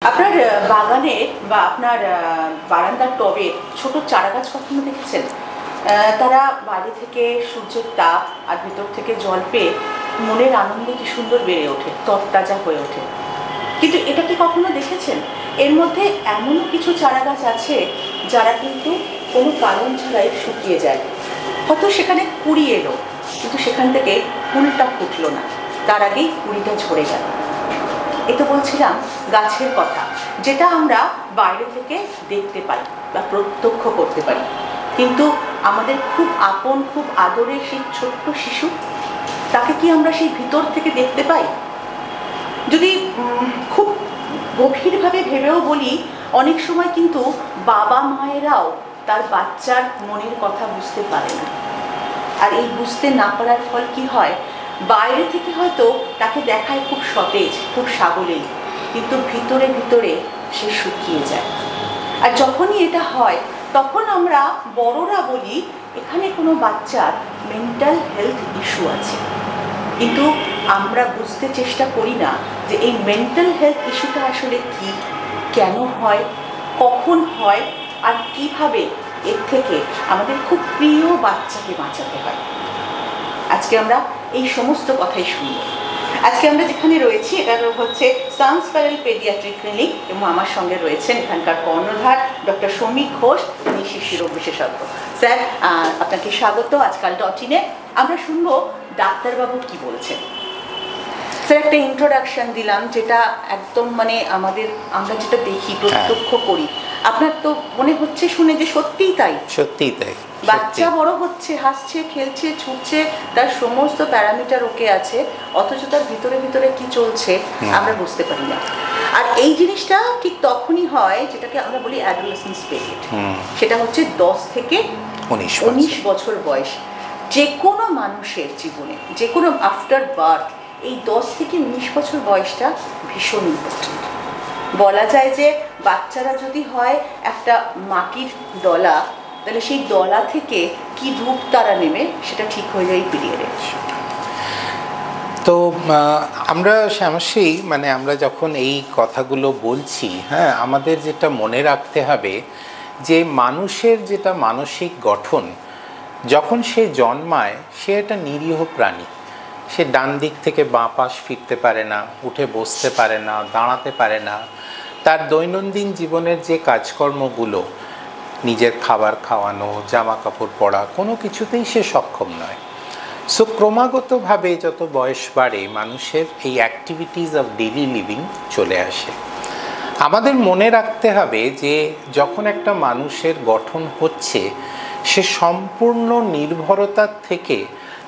আপনার বাগানের বা আপনার বারান্দার টবে ছোট চারা গাছ কখনো দেখেছেন? তারা বাইরে থেকে সূর্যের তাপ আর ভেতর থেকে জল পেয়ে মনের আনন্দে কি সুন্দর বেড়ে ওঠে, তরতাজা হয়ে ওঠে। কিন্তু এটা কি কখনো দেখেছেন এর মধ্যে এমনও কিছু চারা গাছ আছে যারা কিন্তু কোনো কারণ ছাড়াই শুকিয়ে যায়? হয়তো সেখানে কুড়ি এলো, কিন্তু সেখান থেকে ফুলটা ফুটলো না, তার আগেই কুড়িটা ঝরে গেল। এই তো বলছিলাম গাছের কথা, যেটা আমরা বাইরে থেকে দেখতে পাই বা প্রত্যক্ষ করতে পারি, কিন্তু আমাদের খুব আপন, খুব আদরের সেই ছোট্ট শিশু, তাকে কি আমরা সেই ভিতর থেকে দেখতে পাই? যদি খুব গভীরভাবে ভেবেও বলি, অনেক সময় কিন্তু বাবা মায়েরাও তার বাচ্চার মনের কথা বুঝতে পারে না। আর এই বুঝতে না পারার ফল কি হয়, বাইরে থেকে হয়তো তাকে দেখায় খুব সতেজ, খুব সাবলীল, কিন্তু ভিতরে ভিতরে সে শুকিয়ে যায়। আর যখনই এটা হয়, তখন আমরা বড়রা বলি এখানে কোনো বাচ্চার মেন্টাল হেলথ ইস্যু আছে। কিন্তু আমরা বুঝতে চেষ্টা করি না যে এই মেন্টাল হেলথ ইস্যুটা আসলে কি, কেন হয়, কখন হয়, আর কিভাবে এর থেকে আমাদের খুব প্রিয় বাচ্চাকে বাঁচাতে হয়। আজকে আমরা এই সমস্ত কথাই শুনব। আজকে আমরা যেখানে রয়েছি এটা হচ্ছে সান স্পাইরাল পেডিয়াট্রিক ক্লিনিক, এবং আমার সঙ্গে রয়েছেন এখানকার কর্ণধার ডক্টর সমীক ঘোষ, তিনি শিশু রোগ বিশেষজ্ঞ। স্যার, আপনাকে স্বাগত আজকাল ডটিনে। আমরা শুনবো ডাক্তারবাবু কি বলছেন। স্যার, একটা ইন্ট্রোডাকশন দিলাম, যেটা একদম আমরা যেটা দেখি, প্রত্যক্ষ করি, আপনার তো মনে হচ্ছে শুনে যে সত্যিই তাই। সত্যিই তাই। বাচ্চা বড় হচ্ছে, হাসছে, খেলছে, ছুটছে, তার সমস্ত প্যারামিটার ওকে আছে, অথচ তার ভিতরে ভিতরে কি চলছে আমরা বুঝতে পারি না। আর এই জিনিসটা ঠিক তখনই হয় যেটাকে আমরা বলি অ্যাডোলেসেন্স পিরিয়ড। সেটা হচ্ছে 10 থেকে 19 বছর বয়স। যে কোনো মানুষের জীবনে, যে কোনো আফটার বার্থ, এই 10 থেকে 19 বছর বয়সটা ভীষণ ইম্পর্টেন্ট। বলা যায় যে বাচ্চারা যদি হয় একটা মাটির দলা, তাহলে সেই দলা থেকে কি রূপ তারা নেবে সেটা ঠিক হয়ে যায় এই পিরিয়ডে। তো আমরা শ্যামশ্রী, আমরা যখন এই কথাগুলো বলছি, হ্যাঁ, আমাদের যেটা মনে রাখতে হবে যে মানুষের যেটা মানসিক গঠন, যখন সে জন্মায় সে একটা নিরীহ প্রাণী। সে ডান দিক থেকে বাঁ পাশ ফিরতে পারে না, উঠে বসতে পারে না, দাঁড়াতে পারে না। তার দৈনন্দিন জীবনের যে কাজকর্মগুলো, নিজের খাবার খাওয়ানো, জামা কাপড় পরা, কোনো কিছুতেই সে সক্ষম নয়। সো ক্রমাগতভাবে যত বয়স বাড়ে, মানুষের এই অ্যাক্টিভিটিস অফ ডেইলি লিভিং চলে আসে। আমাদের মনে রাখতে হবে যে যখন একটা মানুষের গঠন হচ্ছে, সে সম্পূর্ণ নির্ভরতার থেকে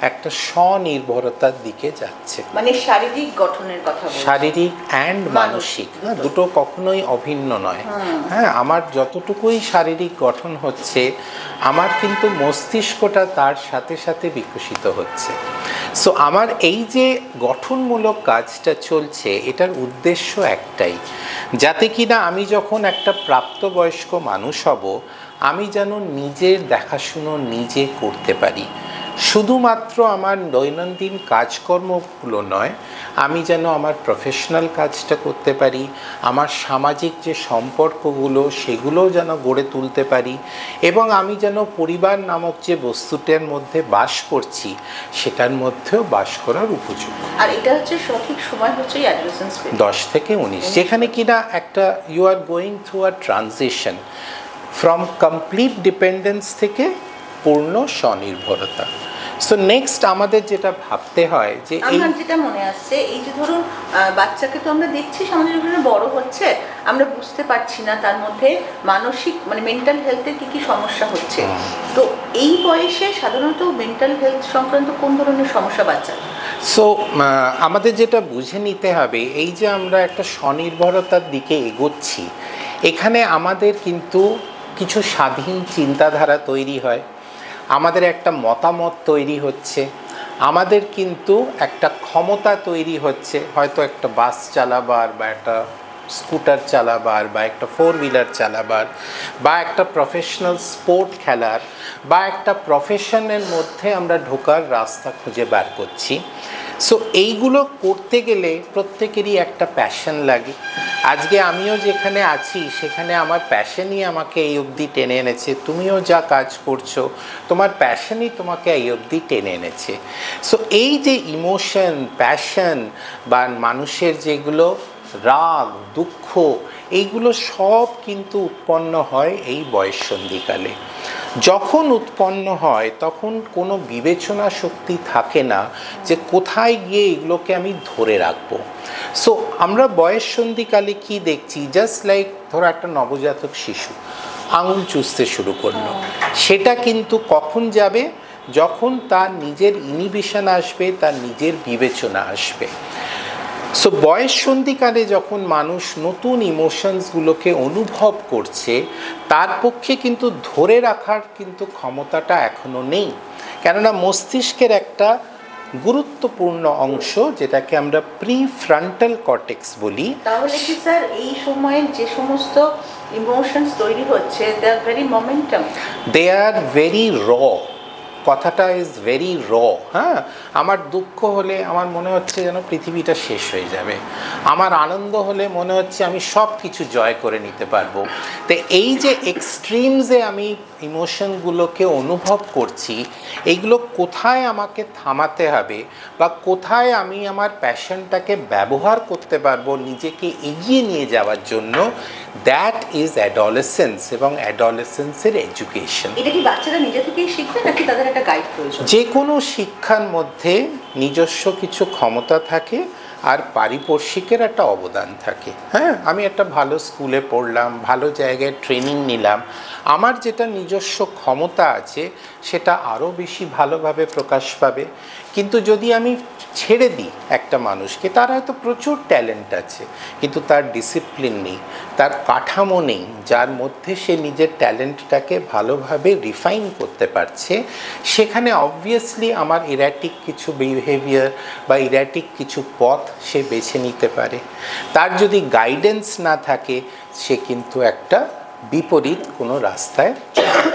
একটা স্বনির্ভরতার দিকে যাচ্ছে। মানে শারীরিক গঠনের কথা বলছি। শারীরিক অ্যান্ড মানসিক, দুটো কখনোই অভিন্ন নয়। হ্যাঁ, আমার যতটুকুই শারীরিক গঠন হচ্ছে, আমার কিন্তু মস্তিষ্কটা তার সাথে সাথে বিকশিত হচ্ছে। সো আমার এই যে গঠনমূলক কাজটা চলছে, এটার উদ্দেশ্য একটাই, যাতে কিনা আমি যখন একটা প্রাপ্তবয়স্ক মানুষ হব, আমি যেন নিজের দেখাশুনো নিজে করতে পারি। শুধুমাত্র আমার দৈনন্দিন কাজকর্মগুলো নয়, আমি যেন আমার প্রফেশনাল কাজটা করতে পারি, আমার সামাজিক যে সম্পর্কগুলো সেগুলোও যেন গড়ে তুলতে পারি, এবং আমি যেন পরিবার নামক যে বস্তুটার মধ্যে বাস করছি সেটার মধ্যেও বাস করার উপযুক্ত। আর এটা হচ্ছে সঠিক সময় হচ্ছে অ্যাডোলেসেন্স পিরিয়ড, 10 থেকে 19, যেখানে কিনা একটা you are going through a transition from complete dependence থেকে পূর্ণ স্বনির্ভরতা। সো নেক্সট আমাদের যেটা ভাবতে হয় যে আমার যেটা মনে আসছে, এই যে ধরুন বাচ্চাকে তো আমরা দেখছি সামনে বড় হচ্ছে, আমরা বুঝতে পারছি না তার মধ্যে মানসিক মেন্টাল হেলথের কি কি সমস্যা হচ্ছে। তো এই বয়সে সাধারণত মেন্টাল হেলথ সংক্রান্ত কোন ধরনের সমস্যা বাচ্চা? সো আমাদের যেটা বুঝে নিতে হবে, এই যে আমরা একটা স্বনির্ভরতার দিকে এগোচ্ছি, এখানে আমাদের কিন্তু কিছু স্বাধীন চিন্তাধারা তৈরি হয়, আমাদের একটা মতামত তৈরি হচ্ছে, আমাদের কিন্তু একটা ক্ষমতা তৈরি হচ্ছে, হয়তো একটা বাস চালাবার বা একটা স্কুটার চালাবার বা একটা 4 হুইলার চালাবার বা একটা প্রফেশনাল স্পোর্ট খেলার বা একটা প্রফেশনের মধ্যে আমরা ঢোকার রাস্তা খুঁজে বার করছি। সো এইগুলো করতে গেলে প্রত্যেকেরই একটা প্যাশন লাগে। আজকে আমিও যেখানে আছি সেখানে আমার প্যাশনই আমাকে এই অবধি টেনে এনেছে, তুমিও যা কাজ করছো তোমার প্যাশনই তোমাকে এই অবধি টেনে এনেছে। সো এই যে ইমোশন, প্যাশন বা মানুষের যেগুলো রাগ, দুঃখ, এইগুলো সব কিন্তু উৎপন্ন হয় এই বয়ঃসন্ধিকালে। যখন উৎপন্ন হয় তখন কোনো বিবেচনা শক্তি থাকে না যে কোথায় গিয়ে এগুলোকে আমি ধরে রাখবো। সো আমরা বয়ঃসন্ধিকালে কি দেখছি, জাস্ট লাইক ধরো একটা নবজাতক শিশু আঙুল চুষতে শুরু করলো, সেটা কিন্তু কখন যাবে, যখন তার নিজের ইনহিবিশন আসবে, তার নিজের বিবেচনা আসবে। সো বয়ঃসন্ধিকালে যখন মানুষ নতুন ইমোশনসগুলোকে অনুভব করছে, তার পক্ষে কিন্তু ধরে রাখার কিন্তু ক্ষমতাটা এখনো নেই, কেননা মস্তিষ্কের একটা গুরুত্বপূর্ণ অংশ যেটাকে আমরা প্রিফ্রন্টাল কর্টেক্স বলি। তাহলে কি স্যার এই সময়ে যে সমস্ত ইমোশনস তৈরি হচ্ছে they are very momentum, they are very raw, কথাটা ইজ ভেরি র। হ্যাঁ, আমার দুঃখ হলে আমার মনে হচ্ছে যেন পৃথিবীটা শেষ হয়ে যাবে, আমার আনন্দ হলে মনে হচ্ছে আমি সব কিছু জয় করে নিতে পারবো। তো এই যে এক্সট্রিমসে আমি ইমোশনগুলোকে অনুভব করছি, এইগুলো কোথায় আমাকে থামাতে হবে বা কোথায় আমি আমার প্যাশনটাকে ব্যবহার করতে পারবো নিজেকে এগিয়ে নিয়ে যাওয়ার জন্য, দ্যাট ইজ অ্যাডোলেসেন্স এবং অ্যাডোলেসেন্সের এডুকেশন। এটা কি বাচ্চারা নিজে থেকেই শিখবে নাকি তাদের একটা গাইড প্রয়োজন? যে কোনো শিক্ষার মধ্যে নিজস্ব কিছু ক্ষমতা থাকে আর পারিপার্শ্বিকের একটা অবদান থাকে। হ্যাঁ, আমি একটা ভালো স্কুলে পড়লাম, ভালো জায়গায় ট্রেনিং নিলাম, আমার যেটা নিজস্ব ক্ষমতা আছে সেটা আরও বেশি ভালোভাবে প্রকাশ পাবে। কিন্তু যদি আমি ছেড়ে দিই একটা মানুষকে, তার হয়তো প্রচুর ট্যালেন্ট আছে কিন্তু তার ডিসিপ্লিন নেই, তার কাঠামো নেই যার মধ্যে সে নিজের ট্যালেন্টটাকে ভালোভাবে রিফাইন করতে পারছে, সেখানে অবভিয়াসলি আমার ইরাটিক কিছু বিহেভিয়ার বা ইরাটিক কিছু পথ সে বেছে নিতে পারে। তার যদি গাইডেন্স না থাকে সে কিন্তু একটা বিপরীত কোনো রাস্তায় চলে।